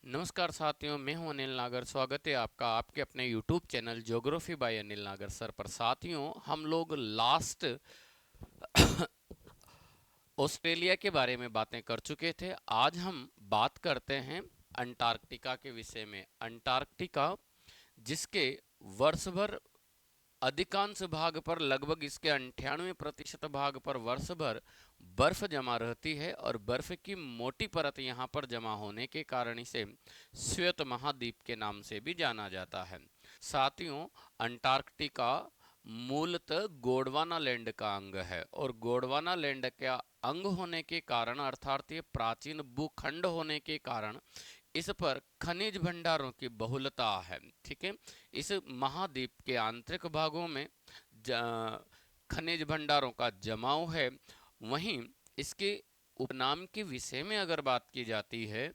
नमस्कार साथियों, मैं हूं अनिल नागर। स्वागत है आपका आपके अपने YouTube channel geography bye Anil नागर सर पर। साथियों, हम लोग लास्ट ऑस्ट्रेलिया के बारे में बातें कर चुके थे। आज हम बात करते हैं अंटार्कटिका के विषय में। अंटार्कटिका जिसके वर्ष भर अधिकांश भाग पर, लगभग इसके 98% भाग पर वर्ष भर बर्फ जमा रहती है, और बर्फ की मोटी परत यहाँ पर जमा होने के कारण इसे श्वेत महाद्वीप के नाम से भी जाना जाता है। साथियों, अंटार्कटिका मूलतः गोंडवाना लैंड का अंग है, और गोंडवाना लैंड का अंग होने के कारण, अर्थात ये प्राचीन भूखंड होने के कारण, इस पर खनिज भंडारों की बहुलता है। ठीक है, इस महाद्वीप के आंतरिक भागों में खनिज भंडारों का जमाव है। वहीं इसके उपनाम के विषय में अगर बात की जाती है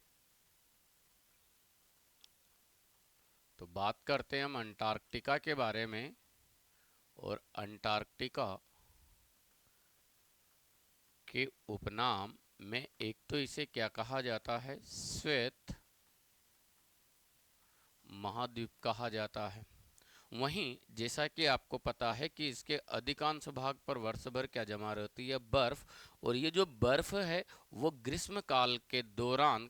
तो बात करते हैं हम अंटार्कटिका के बारे में। और अंटार्कटिका के उपनाम में एक तो इसे क्या कहा जाता है, श्वेत महाद्वीप कहा जाता है। वहीं जैसा कि आपको पता है कि इसके अधिकांश भाग पर वर्ष भर क्या जमा रहती है, बर्फ। और ये जो बर्फ है वो ग्रीष्म काल के दौरान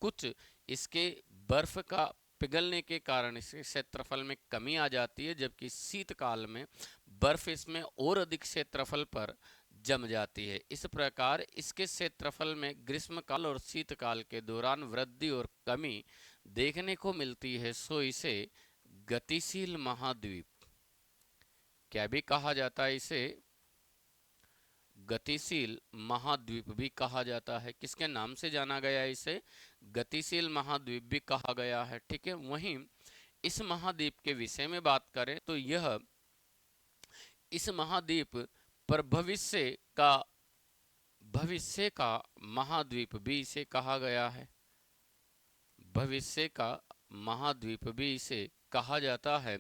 कुछ इसके बर्फ का पिघलने के कारण इसके क्षेत्रफल में कमी आ जाती है, जबकि शीतकाल में बर्फ इसमें और अधिक क्षेत्रफल पर जम जाती है। इस प्रकार इसके क्षेत्रफल में ग्रीष्मकाल और शीतकाल के दौरान वृद्धि और कमी देखने को मिलती है। सो इसे गतिशील महाद्वीप क्या भी कहा जाता है, इसे गतिशील महाद्वीप भी कहा जाता है। किसके नाम से जाना गया है? इसे गतिशील महाद्वीप भी कहा गया है। ठीक है, वहीं इस महाद्वीप के विषय में बात करें तो यह इस महाद्वीप पर भविष्य का महाद्वीप भी इसे कहा गया है। भविष्य का महाद्वीप भी इसे कहा जाता है।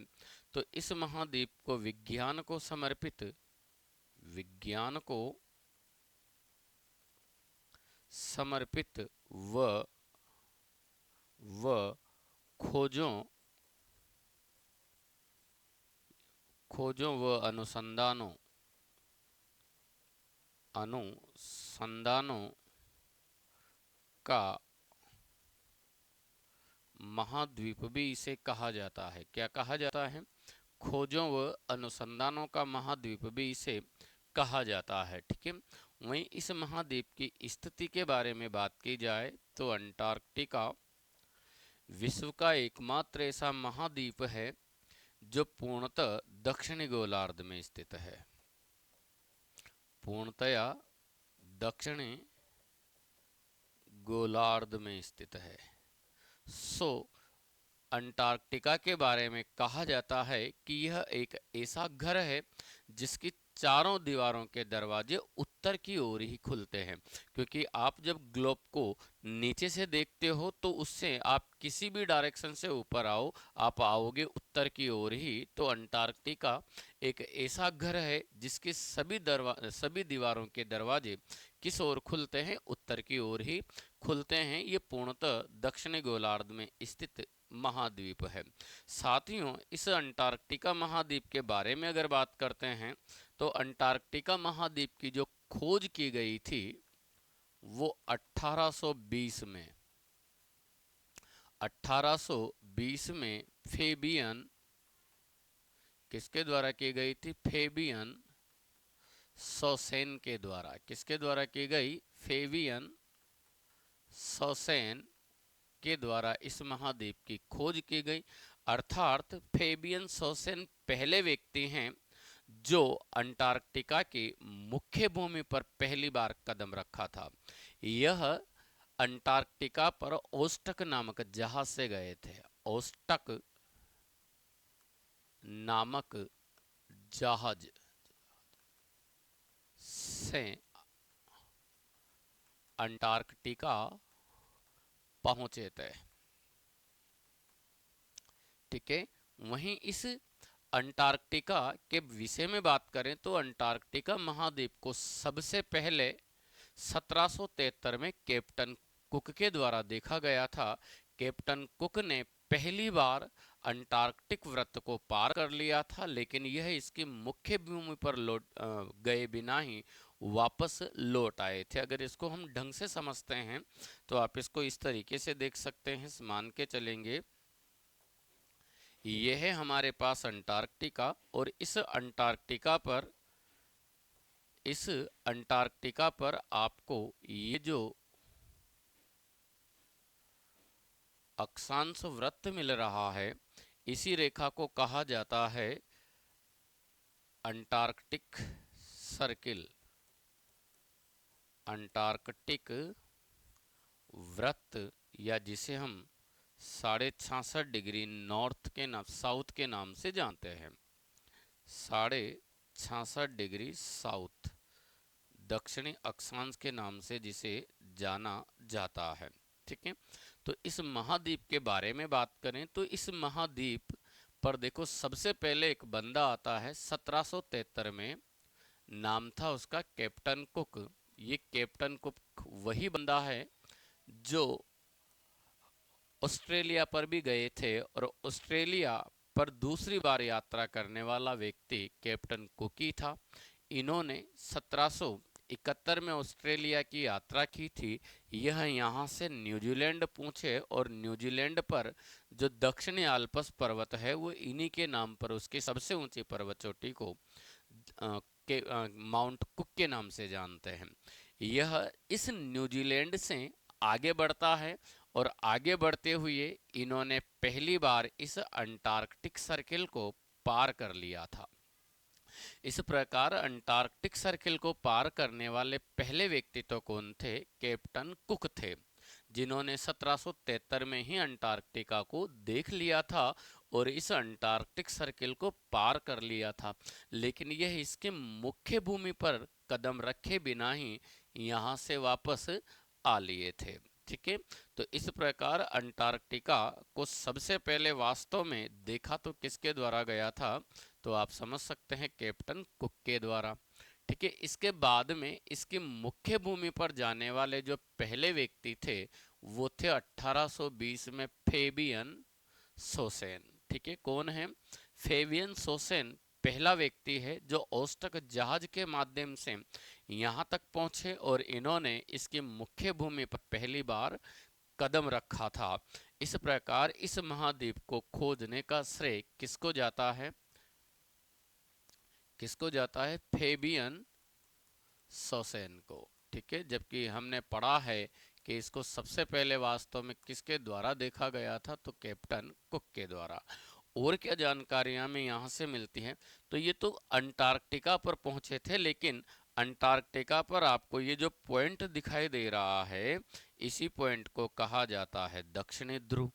तो इस महाद्वीप को विज्ञान को समर्पित व खोजों व अनुसंधानों का महाद्वीप भी इसे कहा जाता है। क्या कहा जाता है? खोजों व अनुसंधानों का महाद्वीप भी इसे कहा जाता है। ठीक है, वहीं इस महाद्वीप की स्थिति के बारे में बात की जाए तो अंटार्कटिका विश्व का एकमात्र ऐसा महाद्वीप है जो पूर्णतः दक्षिणी गोलार्ध में स्थित है। पूर्णतया दक्षिणी गोलार्ध में स्थित है। सो अंटार्कटिका के बारे में कहा जाता है कि यह एक ऐसा घर है जिसकी चारों दीवारों के दरवाजे उत्तर की ओर ही खुलते हैं। क्योंकि आप जब ग्लोब को नीचे से देखते हो तो उससे आप किसी भी डायरेक्शन से ऊपर आओ, आप आओगे उत्तर की ओर ही। तो अंटार्कटिका एक ऐसा घर है जिसके सभी दीवारों के दरवाजे किस ओर खुलते हैं? उत्तर की ओर ही खुलते हैं। ये पूर्णतः दक्षिणी गोलार्ध में स्थित महाद्वीप है। साथियों, इस अंटार्कटिका महाद्वीप के बारे में अगर बात करते हैं तो अंटार्कटिका महाद्वीप की जो खोज की गई थी वो 1820 में फेबियन किसके द्वारा की गई थी? फेबियन सौसेन के द्वारा। किसके द्वारा की गई? फेबियन सौसेन के द्वारा इस महाद्वीप की खोज की गई। अर्थात फेबियन सौसेन पहले व्यक्ति हैं जो अंटार्कटिका की मुख्य भूमि पर पहली बार कदम रखा था। यह अंटार्कटिका पर ओस्टक नामक जहाज से गए थे। ओस्टक नामक जहाज से अंटार्कटिका पहुंचे थे। ठीक है, वहीं इस अंटार्कटिका के विषय में बात करें तो अंटार्कटिका महाद्वीप को सबसे पहले 1773 में कैप्टन कुक के द्वारा देखा गया था कैप्टन कुक ने पहली बार अंटार्कटिक वृत्त को पार कर लिया था, लेकिन यह इसकी मुख्य भूमि पर लौट गए बिना ही वापस लौट आए थे। अगर इसको हम ढंग से समझते हैं तो आप इसको इस तरीके से देख सकते हैं, मान के चलेंगे यह है हमारे पास अंटार्कटिका, और इस अंटार्कटिका पर आपको ये जो अक्षांश वृत्त मिल रहा है, इसी रेखा को कहा जाता है अंटार्कटिक सर्किल, अंटार्कटिक वृत्त, या जिसे हम 66.5 नॉर्थ के नाम साउथ के नाम से जानते हैं। 66.5 साउथ, दक्षिणी अक्षांश के नाम से जिसे जाना जाता है। ठीक है, तो इस महाद्वीप के बारे में बात करें तो इस महाद्वीप पर देखो सबसे पहले एक बंदा आता है 1773 में, नाम था उसका कैप्टन कुक। ये कैप्टन कुक वही बंदा है जो ऑस्ट्रेलिया पर भी गए थे, और ऑस्ट्रेलिया पर दूसरी बार यात्रा करने वाला व्यक्ति कैप्टन कुक ही था। इन्होंने 1771 में ऑस्ट्रेलिया की यात्रा की थी। यह यहाँ से न्यूजीलैंड पहुंचे, और न्यूजीलैंड पर जो दक्षिणी आल्प्स पर्वत है वो इन्हीं के नाम पर, उसकी सबसे ऊंची पर्वत चोटी को माउंट कुक के नाम से जानते हैं। यह इस न्यूजीलैंड से आगे बढ़ता है, और आगे बढ़ते हुए इन्होंने पहली बार इस अंटार्कटिक सर्किल को पार कर लिया था। इस प्रकार अंटार्कटिक सर्किल को पार करने वाले पहले व्यक्ति तो कौन थे? कैप्टन कुक थे, जिन्होंने 1773 में ही अंटार्कटिका को देख लिया था और इस अंटार्कटिक सर्किल को पार कर लिया था। लेकिन यह इसके मुख्य भूमि पर कदम रखे बिना ही यहाँ से वापस आ लिए थे। ठीक है, तो इस प्रकार अंटार्कटिका को सबसे पहले वास्तव में देखा तो किसके द्वारा गया था? तो आप समझ सकते हैं कैप्टन कुक के द्वारा। ठीक है, इसके बाद में इसकी मुख्य भूमि पर जाने वाले जो पहले व्यक्ति थे वो थे 1820 में फेबियन सोसेन। ठीक है, कौन है? फेबियन सोसेन पहला व्यक्ति है जो औष्टक जहाज के माध्यम से यहाँ तक पहुंचे, और इन्होंने इसकी मुख्य भूमि पर पहली बार कदम रखा था। इस प्रकार इस महाद्वीप को खोजने का श्रेय किसको जाता है? किसको जाता है? फेबियन सोसेन को। ठीक है, जबकि हमने पढ़ा है कि इसको सबसे पहले वास्तव में किसके द्वारा देखा गया था? तो कैप्टन कुक के द्वारा। और क्या जानकारियां हमें यहाँ से मिलती हैं? तो ये तो अंटार्कटिका पर पहुंचे थे, लेकिन अंटार्कटिका पर आपको ये जो पॉइंट दिखाई दे रहा है, इसी पॉइंट को कहा जाता है दक्षिणी ध्रुव।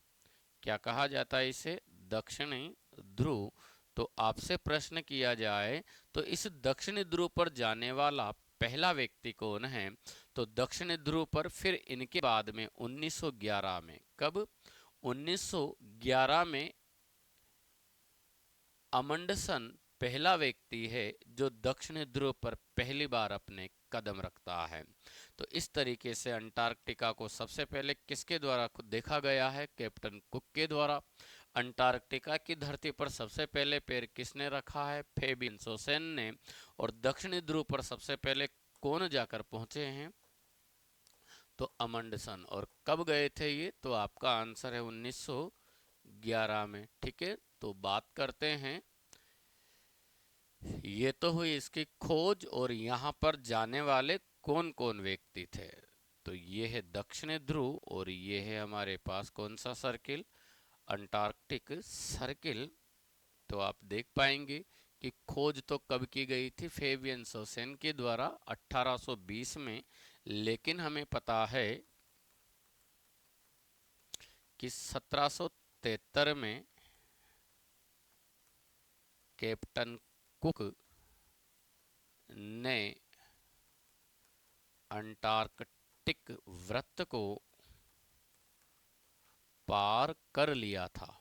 क्या कहा जाता है इसे? दक्षिणी ध्रुव। तो आपसे प्रश्न किया जाए तो इस दक्षिणी ध्रुव पर जाने वाला पहला व्यक्ति कौन है? तो दक्षिणी ध्रुव पर फिर इनके बाद में 1911 में, कब? 1911 में अमंडसन पहला व्यक्ति है जो दक्षिणी ध्रुव पर पहली बार अपने कदम रखता है। तो इस तरीके से अंटार्कटिका को सबसे पहले किसके द्वारा देखा गया है? कैप्टन कुक के द्वारा। अंटार्कटिका की धरती पर सबसे पहले पैर किसने रखा है? फेबियन सोसेन ने। और दक्षिणी ध्रुव पर सबसे पहले कौन जाकर पहुंचे हैं? तो अमंडसन। और कब गए थे ये? तो आपका आंसर है 1911 में। ठीक है, तो बात करते हैं, ये तो हुई इसकी खोज और यहाँ पर जाने वाले कौन कौन व्यक्ति थे। तो ये है दक्षिणी ध्रुव, और ये है हमारे पास कौन सा सर्किल? Antarctic circle. तो आप देख पाएंगे कि खोज तो कब की गई थी? फेबियन सोसेन के द्वारा 1820 में। लेकिन हमें पता है कि 1773 में कैप्टन कुक ने अंटार्कटिक वृत्त को पार कर लिया था,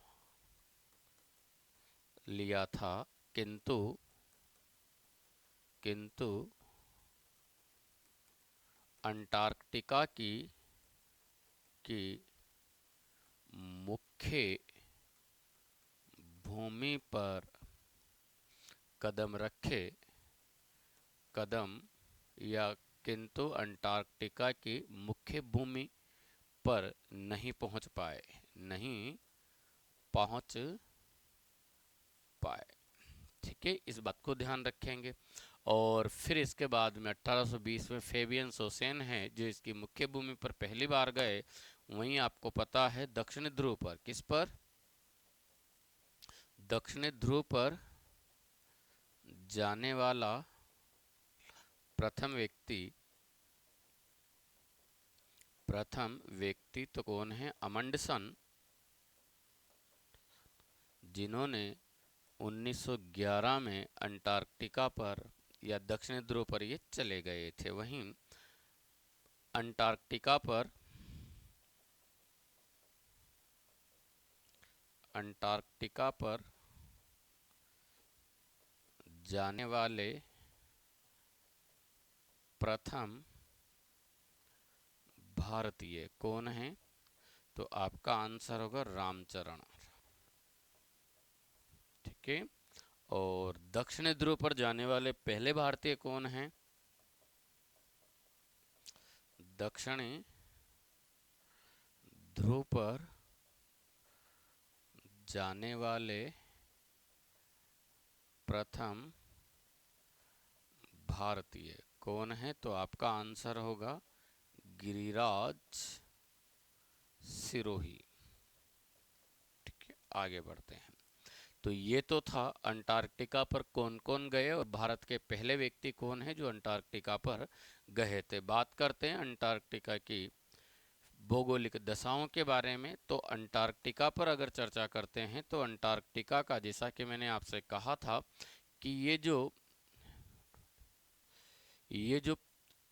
किंतु अंटार्कटिका की मुख्य भूमि पर कदम रखे, कदम या किंतु अंटार्कटिका की मुख्य भूमि पर नहीं पहुंच पाए, नहीं पहुंच पाए। ठीक है, इस बात को ध्यान रखेंगे। और फिर इसके बाद में 1820 में फेबियन सोसेन है जो इसकी मुख्य भूमि पर पहली बार गए। वहीं आपको पता है दक्षिण ध्रुव पर, किस पर, दक्षिण ध्रुव पर जाने वाला प्रथम व्यक्ति तो कौन है, अमंडसन, जिन्होंने 1911 में अंटार्कटिका पर या दक्षिण ध्रुव पर ये चले गए थे। वहीं अंटार्कटिका पर जाने वाले प्रथम भारतीय कौन है, तो आपका आंसर होगा रामचरण। ठीक है, और दक्षिण ध्रुव पर जाने वाले पहले भारतीय कौन हैं, दक्षिणी ध्रुव पर जाने वाले प्रथम भारतीय कौन है, तो आपका आंसर होगा गिरिराज सिरोही। ठीक है, आगे बढ़ते हैं। तो ये तो था अंटार्कटिका पर कौन कौन गए और भारत के पहले व्यक्ति कौन है जो अंटार्कटिका पर गए थे। बात करते हैं अंटार्कटिका की भौगोलिक दशाओं के बारे में। तो अंटार्कटिका पर अगर चर्चा करते हैं तो अंटार्कटिका का, जैसा कि मैंने आपसे कहा था कि ये जो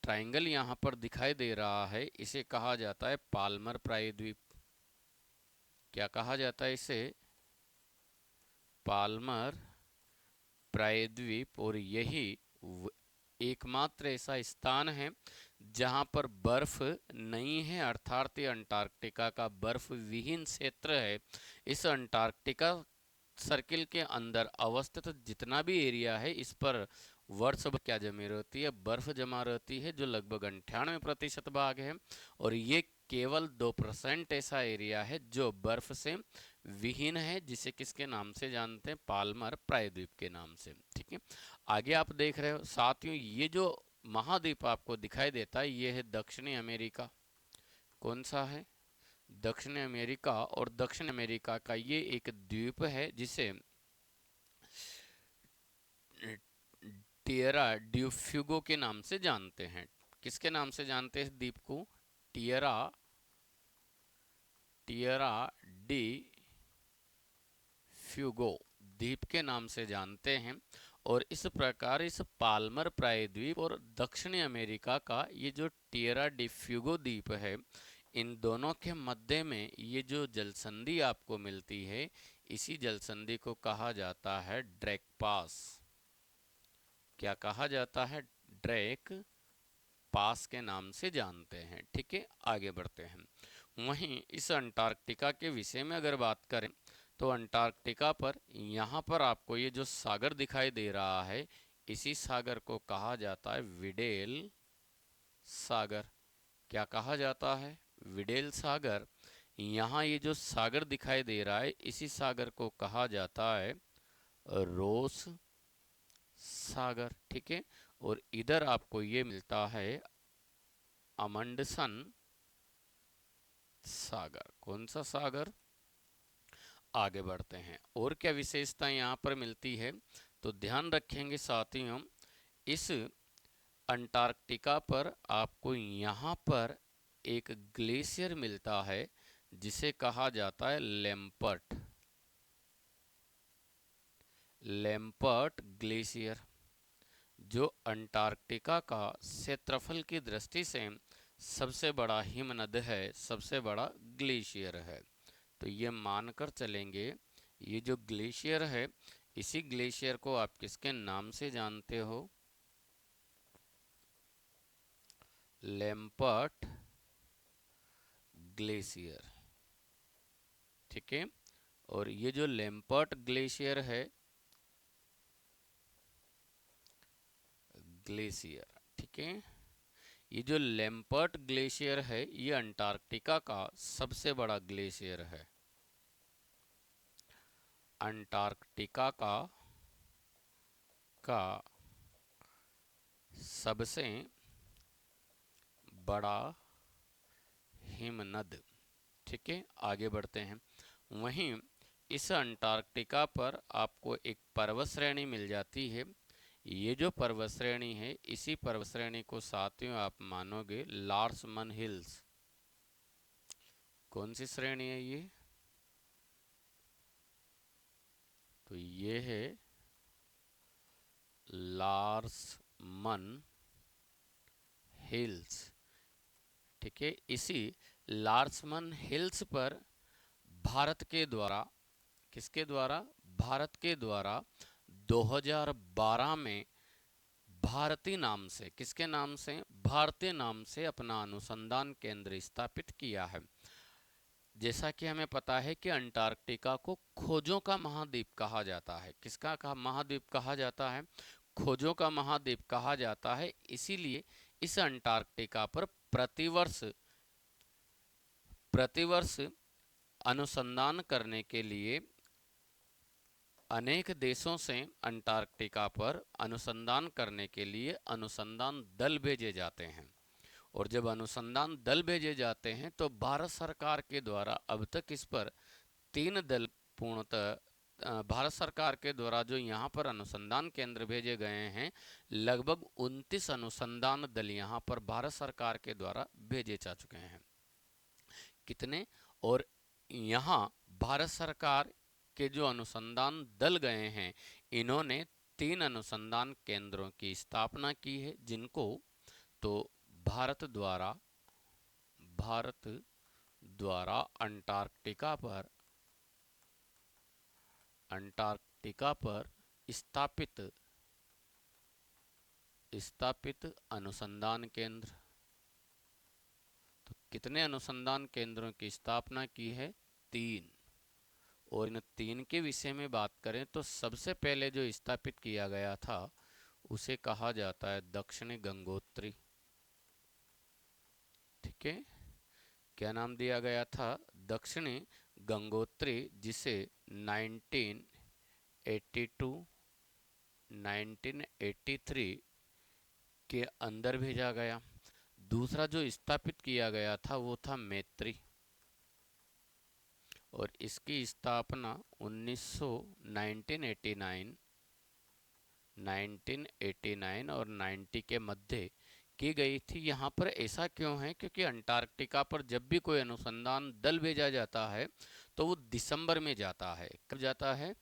ट्रायंगल यहाँ पर दिखाई दे रहा है इसे कहा जाता है पाल्मर प्रायद्वीप। क्या कहा जाता है इसे, पाल्मर प्रायद्वीप। और यही एकमात्र ऐसा स्थान है जहां पर बर्फ नहीं है, अर्थात ये अंटार्कटिका का बर्फ विहीन क्षेत्र है। इस अंटार्कटिका सर्किल के अंदर अवस्थित जितना भी एरिया है इस पर वर्ष भर क्या जमी रहती है, बर्फ जमा रहती है, जो लगभग 98% भाग है। और ये केवल 2% ऐसा एरिया है जो बर्फ से विहीन है, जिसे किसके नाम से जानते हैं, पाल्मर प्रायद्वीप के नाम से। ठीक है, आगे आप देख रहे हो साथियों, ये जो महाद्वीप आपको दिखाई देता है ये है दक्षिणी अमेरिका। कौन सा है, दक्षिण अमेरिका। और दक्षिण अमेरिका का ये एक द्वीप है जिसे टिएरा ड्यू फ्यूगो के नाम से जानते हैं। किसके नाम से जानते हैं इस द्वीप को, टिएरा टिएरा डी फ्यूगो द्वीप के नाम से जानते हैं। और इस प्रकार इस पाल्मर प्रायद्वीप और दक्षिणी अमेरिका का ये जो टिएरा डी फ्यूगो द्वीप है, इन दोनों के मध्य में ये जो जलसंधि आपको मिलती है, इसी जलसंधि को कहा जाता है ड्रेक पास। क्या कहा जाता है, ड्रेक पास के नाम से जानते हैं। ठीक है, आगे बढ़ते हैं। वहीं इस अंटार्कटिका के विषय में अगर बात करें तो अंटार्कटिका पर यहाँ पर आपको ये जो सागर दिखाई दे रहा है, इसी सागर को कहा जाता है विडेल सागर। क्या कहा जाता है, विडेल सागर। यहाँ ये जो सागर दिखाई दे रहा है इसी सागर को कहा जाता है रोस सागर। ठीक है, और इधर आपको ये मिलता है अमंडसन सागर। कौन सा सागर, आगे बढ़ते हैं। और क्या विशेषता यहाँ पर मिलती है, तो ध्यान रखेंगे साथियों, इस अंटार्कटिका पर आपको यहाँ पर एक ग्लेशियर मिलता है जिसे कहा जाता है लैम्पर्ट ग्लेशियर, जो अंटार्कटिका का क्षेत्रफल की दृष्टि से सबसे बड़ा हिमनद है, सबसे बड़ा ग्लेशियर है। तो ये मानकर चलेंगे ये जो ग्लेशियर है, इसी ग्लेशियर को आप किसके नाम से जानते हो, लैम्पर्ट ग्लेशियर। ठीक है। और ये जो लैम्पर्ट ग्लेशियर है, ग्लेशियर, ठीक है, ये जो लैम्पर्ट ग्लेशियर है ये अंटार्कटिका का सबसे बड़ा ग्लेशियर है। अंटार्कटिका का सबसे बड़ा हिमनद। ठीक है, आगे बढ़ते हैं। वहीं इस अंटार्कटिका पर आपको एक पर्वत श्रेणी मिल जाती है। ये जो पर्वत श्रेणी है, इसी पर्वत श्रेणी को साथियों आप मानोगे लार्समन हिल्स। कौन सी श्रेणी है ये? तो ये है लार्समन हिल्स। ठीक है, इसी लार्समन हिल्स पर भारत के द्वारा, किसके द्वारा? भारत के द्वारा 2012 में भारतीय नाम से, किसके नाम से? भारतीय नाम से अपना अनुसंधान केंद्र स्थापित किया है। जैसा कि हमें पता है कि अंटार्कटिका को खोजों का महाद्वीप कहा जाता है। किसका महाद्वीप कहा जाता है? खोजों का महाद्वीप कहा जाता है। इसीलिए इस अंटार्कटिका पर प्रतिवर्ष अनुसंधान करने के लिए अनेक देशों से अंटार्कटिका पर अनुसंधान करने के लिए अनुसंधान दल भेजे जाते हैं। और जब अनुसंधान दल भेजे जाते हैं तो भारत सरकार के द्वारा अब तक इस पर 3 दल पूर्णतः भारत सरकार के द्वारा जो यहाँ पर अनुसंधान केंद्र भेजे गए हैं, लगभग 29 अनुसंधान दल यहाँ पर भारत सरकार के द्वारा भेजे जा चुके हैं। कितने? और यहाँ भारत सरकार के जो अनुसंधान दल गए हैं, इन्होंने 3 अनुसंधान केंद्रों की स्थापना की है, जिनको तो भारत द्वारा अंटार्कटिका पर स्थापित अनुसंधान केंद्र। तो कितने अनुसंधान केंद्रों की स्थापना की है? 3। और इन 3 के विषय में बात करें तो सबसे पहले जो स्थापित किया गया था उसे कहा जाता है दक्षिणी गंगोत्री। ठीक है, क्या नाम दिया गया था? दक्षिणी गंगोत्री, जिसे 1982 1983 के अंदर भेजा गया। दूसरा जो स्थापित किया गया था वो था मैत्री, और इसकी स्थापना 1989 और 90 के मध्य की गई थी। यहाँ पर ऐसा क्यों है? क्योंकि अंटार्कटिका पर जब भी कोई अनुसंधान दल भेजा जाता है तो वो दिसंबर में जाता है। कब जाता है?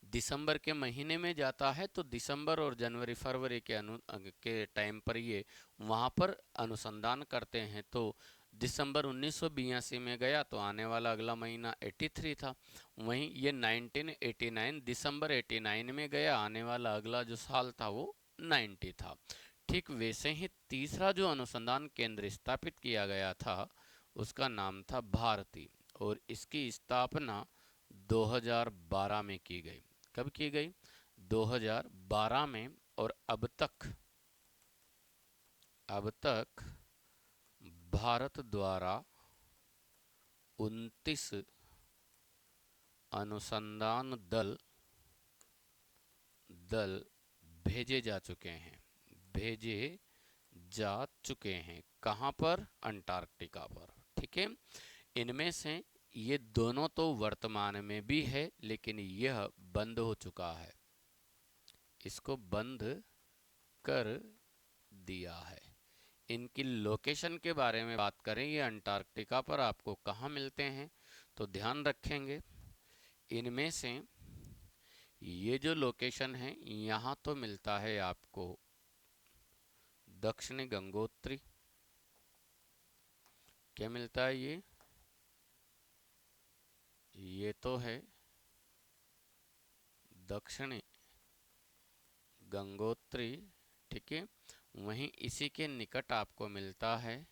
दिसंबर के महीने में जाता है। तो दिसंबर और जनवरी फरवरी के टाइम पर ये वहाँ पर अनुसंधान करते हैं। तो दिसंबर 1982 में गया तो आने वाला अगला महीना 83 था। वहीं ये 1989 दिसंबर 89 में गया, आने वाला अगला जो साल था वो 90 था। ठीक वैसे ही तीसरा जो अनुसंधान केंद्र स्थापित किया गया था उसका नाम था भारती, और इसकी स्थापना 2012 में की गई। कब की गई? 2012 में। और अब तक भारत द्वारा 29 अनुसंधान दल भेजे जा चुके हैं। कहाँ पर? अंटार्कटिका पर। ठीक है, इनमें से ये दोनों तो वर्तमान में भी है, लेकिन यह बंद हो चुका है, इसको बंद कर दिया है। इनकी लोकेशन के बारे में बात करें, ये अंटार्कटिका पर आपको कहाँ मिलते हैं, तो ध्यान रखेंगे इनमें से ये जो लोकेशन है, यहाँ तो मिलता है आपको दक्षिणी गंगोत्री। क्या मिलता है? ये तो है दक्षिणी गंगोत्री। ठीक है, वहीं इसी के निकट आपको मिलता है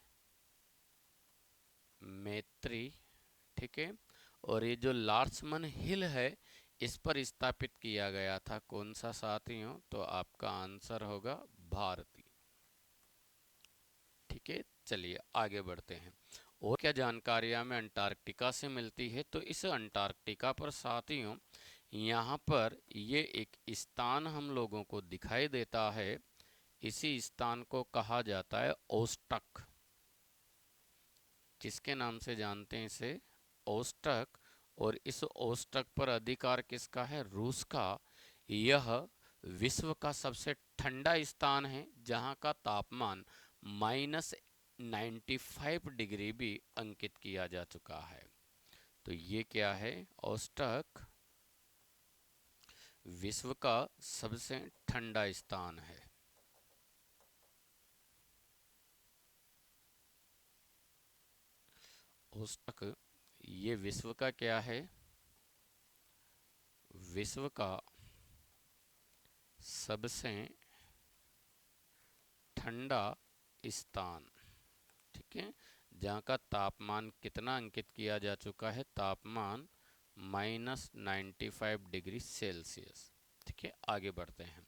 मैत्री। ठीक है, और ये जो लार्समन हिल है इस पर स्थापित किया गया था कौन सा साथियों? तो आपका आंसर होगा भारती। ठीक है, चलिए आगे बढ़ते हैं। और क्या जानकारियां हमें अंटार्कटिका से मिलती है? तो इस अंटार्कटिका पर साथियों यहाँ पर ये एक स्थान हम लोगों को दिखाई देता है। इसी स्थान को कहा जाता है ओस्टक। किसके नाम से जानते हैं इसे? ओस्टक। और इस ओस्टक पर अधिकार किसका है? रूस का। यह विश्व का सबसे ठंडा स्थान है जहां का तापमान -95 डिग्री भी अंकित किया जा चुका है। तो ये क्या है? ओस्टक विश्व का सबसे ठंडा स्थान है। ओस्टक ये विश्व का क्या है? विश्व का सबसे ठंडा स्थान। ठीक है, जहाँ का तापमान कितना अंकित किया जा चुका है? तापमान -95 डिग्री सेल्सियस। ठीक है, आगे बढ़ते हैं।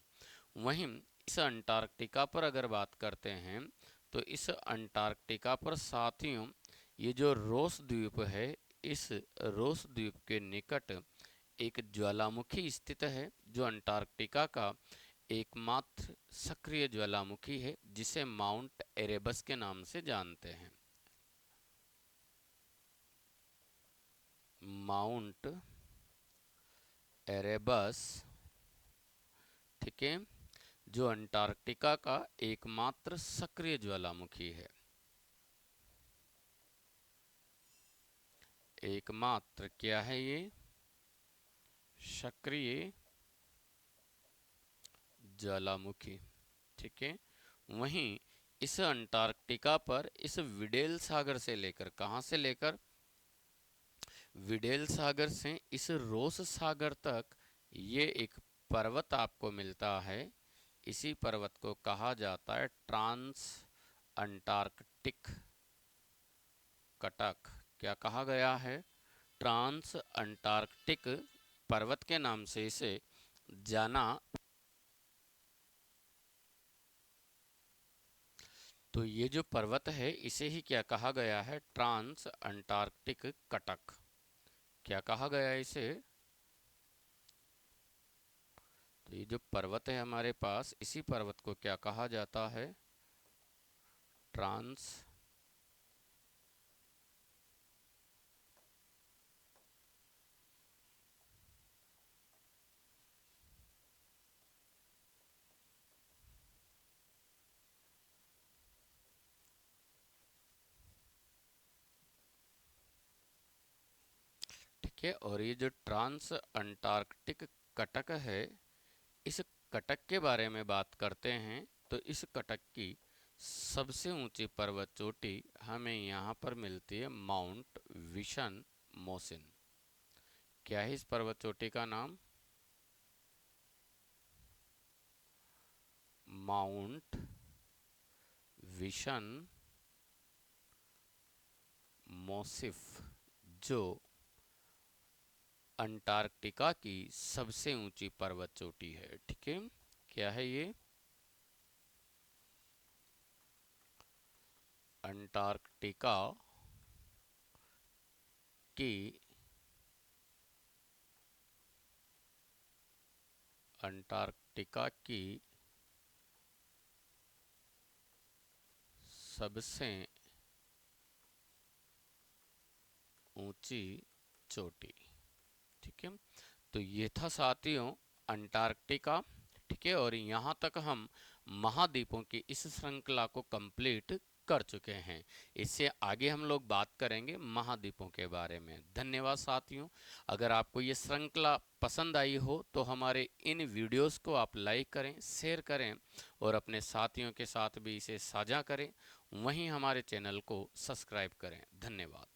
वहीं इस अंटार्कटिका पर अगर बात करते हैं तो इस अंटार्कटिका पर साथियों ये जो रोस द्वीप है, इस रोस द्वीप के निकट एक ज्वालामुखी स्थित है जो अंटार्कटिका का एकमात्र सक्रिय ज्वालामुखी है जिसे माउंट एरेबस के नाम से जानते हैं। माउंट एरेबस, ठीक है, जो अंटार्कटिका का एकमात्र सक्रिय ज्वालामुखी है। एकमात्र क्या है ये? सक्रिय ज्वालामुखी। ठीक है, वहीं इस अंटार्कटिका पर इस विडेल सागर से लेकर, कहां से लेकर? विडेल सागर से इस रोस सागर तक ये एक पर्वत आपको मिलता है। इसी पर्वत को कहा जाता है ट्रांस अंटार्कटिक कटक। क्या कहा गया है? ट्रांस अंटार्कटिक पर्वत के नाम से इसे जाना। तो ये जो पर्वत है इसे ही क्या कहा गया है? ट्रांस अंटार्कटिक कटक। क्या कहा गया है इसे? तो ये जो पर्वत है हमारे पास, इसी पर्वत को क्या कहा जाता है? ट्रांस ठीक है, और ये जो ट्रांस अंटार्कटिक कटक है, इस कटक के बारे में बात करते हैं तो इस कटक की सबसे ऊंची पर्वत चोटी हमें यहाँ पर मिलती है माउंट विशन मोसिन। क्या है इस पर्वत चोटी का नाम? माउंट विशन मोसिफ, जो अंटार्कटिका की सबसे ऊंची पर्वत चोटी है। ठीक है, क्या है ये? अंटार्कटिका की अंटार्कटिका की सबसे ऊंची चोटी। ठीक है, तो ये था साथियों अंटार्कटिका। ठीक है, और यहाँ तक हम महाद्वीपों की इस श्रृंखला को कंप्लीट कर चुके हैं। इससे आगे हम लोग बात करेंगे महाद्वीपों के बारे में। धन्यवाद साथियों। अगर आपको ये श्रृंखला पसंद आई हो तो हमारे इन वीडियोस को आप लाइक करें, शेयर करें और अपने साथियों के साथ भी इसे साझा करें। वहीं हमारे चैनल को सब्सक्राइब करें। धन्यवाद।